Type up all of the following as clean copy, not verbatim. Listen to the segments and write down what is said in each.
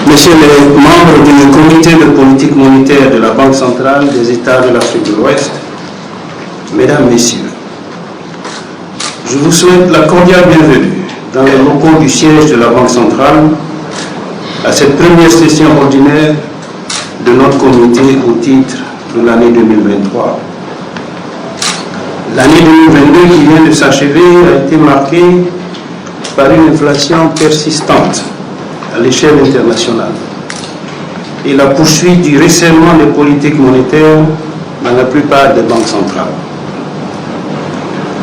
Messieurs les membres du comité de politique monétaire de la Banque centrale des États de l'Afrique de l'Ouest, Mesdames, Messieurs, je vous souhaite la cordiale bienvenue dans les locaux du siège de la Banque centrale à cette première session ordinaire de notre comité au titre de l'année 2023. L'année 2022 qui vient de s'achever a été marquée par une inflation persistante à l'échelle internationale et la poursuite du resserrement des politiques monétaires dans la plupart des banques centrales.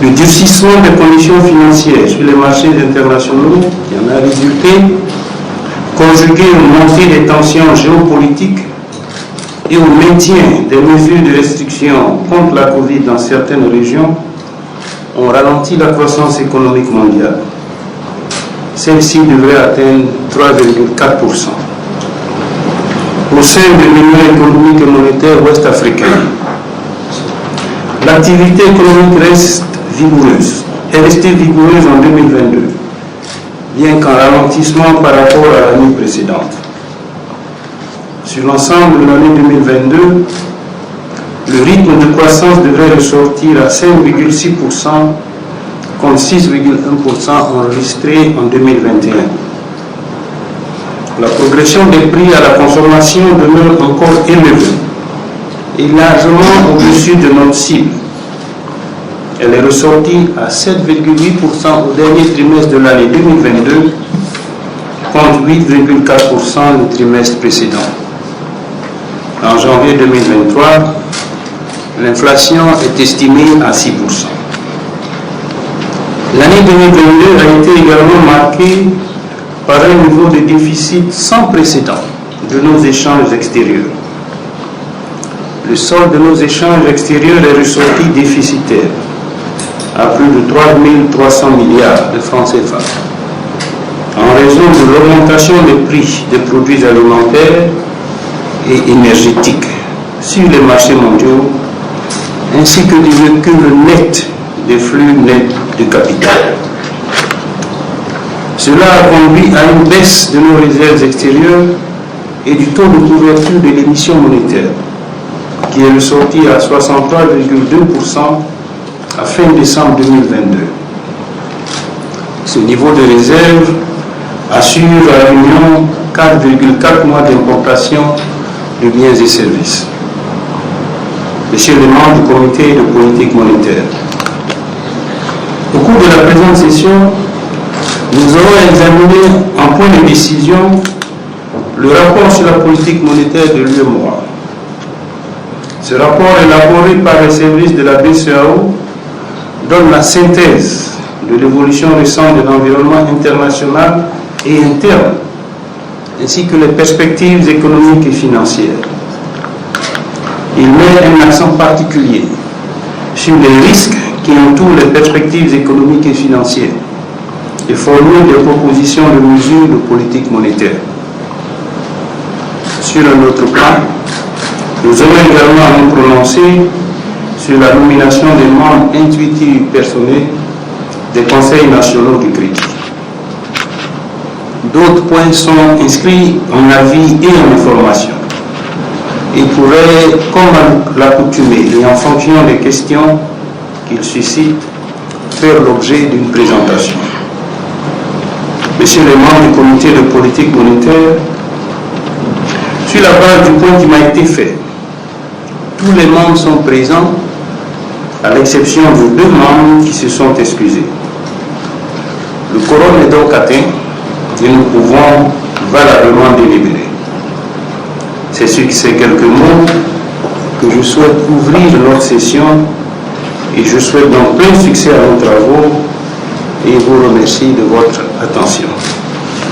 Le durcissement des conditions financières sur les marchés internationaux qui en a résulté, conjugué aux montées des tensions géopolitiques et au maintien des mesures de restriction contre la Covid dans certaines régions, ont ralenti la croissance économique mondiale. Celle-ci devrait atteindre 3,4%. Au sein de l'Union économique et monétaire ouest-africaine, l'activité économique reste vigoureuse. Elle est restée vigoureuse en 2022, bien qu'en ralentissement par rapport à l'année précédente. Sur l'ensemble de l'année 2022, le rythme de croissance devrait ressortir à 5,6%, contre 6,1% enregistré en 2021. La progression des prix à la consommation demeure encore élevée et largement au-dessus de notre cible. Elle est ressortie à 7,8% au dernier trimestre de l'année 2022, contre 8,4% le trimestre précédent. En janvier 2023, l'inflation est estimée à 6%. L'année 2022 a été également marquée par un niveau de déficit sans précédent de nos échanges extérieurs. Le solde de nos échanges extérieurs est ressorti déficitaire à plus de 3 300 milliards de francs CFA en raison de l'augmentation des prix des produits alimentaires et énergétiques sur les marchés mondiaux, ainsi que du recul net des flux nets de capital. Cela a conduit à une baisse de nos réserves extérieures et du taux de couverture de l'émission monétaire, qui est ressorti à 63,2% à fin décembre 2022. Ce niveau de réserve assure à l'Union 4,4 mois d'importation de biens et services. Messieurs les membres du comité de politique monétaire, au cours de la présente session, nous allons examiner en point de décision le rapport sur la politique monétaire de l'UEMOA. Ce rapport élaboré par les services de la BCEAO donne la synthèse de l'évolution récente de l'environnement international et interne, ainsi que les perspectives économiques et financières. Il met un accent particulier sur les risques qui entourent les perspectives économiques et financières et formule des propositions de mesures de politique monétaire. Sur un autre plan, nous allons également nous prononcer sur la nomination des membres intuitifs personnels des conseils nationaux du crédit. D'autres points sont inscrits en avis et en information et pourraient, comme à l'accoutumée et en fonction des questions qu'ils suscitent, faire l'objet d'une présentation. Messieurs les membres du comité de politique monétaire, sur la base du point qui m'a été fait, tous les membres sont présents, à l'exception de 2 membres qui se sont excusés. Le quorum est donc atteint et nous pouvons valablement délibérer. C'est sur ces quelques mots que je souhaite ouvrir notre session et je souhaite donc plein succès à nos travaux et vous remercie de votre attention.